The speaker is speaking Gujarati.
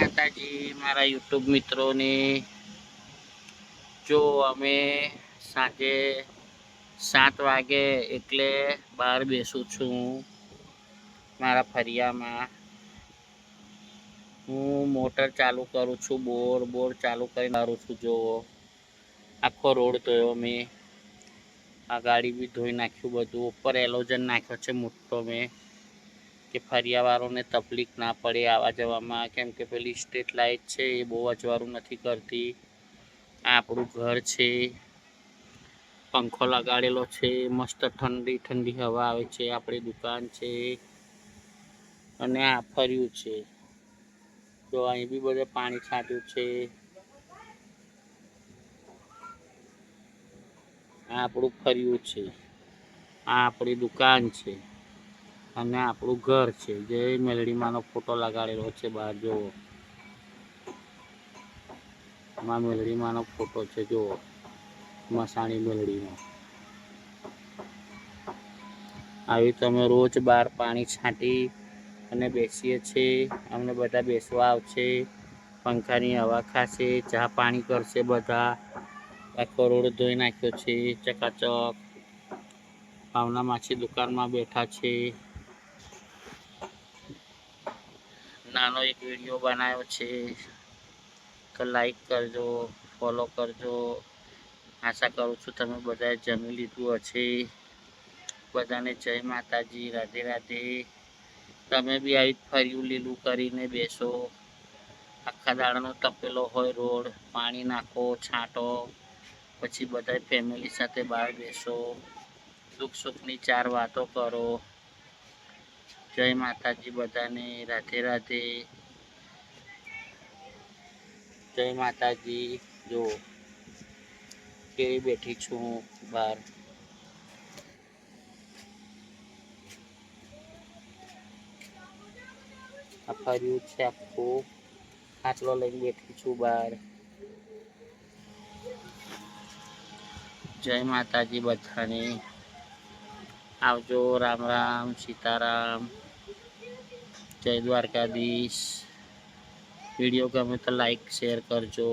માતાજી મારા યુટ્યુબ મિત્રોને જો અમે સાંજે 7 વાગે એટલે બહાર બેસું છું મારા ફળિયામાં. હું મોટર ચાલુ કરું છું, બોર ચાલુ કરીને મારું છું. જો આખો રોડ ધોયો મેં, આ ગાડી બી ધોઈ નાખ્યું, બધું ઉપર એલોજન નાખ્યો છે મોટો મેં કે ફરિયાવાળોને તકલીફ ના પડે આવવા જવામાં, કેમ કે પેલી સ્ટ્રીટ લાઇટ છે એ બહુ અજવાળું નથી કરતી. આ આપણું ઘર છે, પંખો લગાડેલો છે, મસ્ત ઠંડી ઠંડી હવા આવે છે. આપણી દુકાન છે અને આ ફર્યું છે. તો અહીં બી બધે પાણી છાંટ્યું છે. આ આપણું ફર્યું છે, આ આપણી દુકાન છે અને આપણું ઘર છે. જય મેલડીમાંનો ફોટો લગાડેલો છે બહાર જોવો. માં મેલડીમાંનો ફોટો છે જુઓ, મસાણી મેલડીનો. આવી તમે રોજ બહાર પાણી છાંટી અને બેસીએ છીએ. અમને બધા બેસવા આવશે, પંખાની હવા ખાશે, ચા પાણી કરશે. બધા આખો રોડ ધોઈ નાખ્યો છે ચકાચક. ભાવના માછી દુકાનમાં બેઠા છે. નાનો એક વિડીયો બનાવ્યો છે, તો લાઈક કરજો, ફોલો કરજો. આશા કરું છું તમે બધાએ જમી લીધું હશે. બધાને જય માતાજી, રાધે રાધે. તમે બી આવી ફર્યું લીલું કરીને બેસો. આખા દાડાનો તપેલો હોય રોડ, પાણી નાખો, છાંટો, પછી બધા ફેમિલી સાથે બહાર બેસો, દુઃખ સુખની 4 વાતો કરો. જય માતાજી બધાને, રાધે રાધે. જય માતાજી. જો કેવી બેઠી છું બહાર. આ ફર્યું છે આખું, ખાટલો લઈને બેઠી છું બહાર. જય માતાજી બધાને. આવજો. રામ રામ, સીતારામ, જય દ્વારકાધીશ. વિડીયો ગમે તો લાઈક શેર કરજો.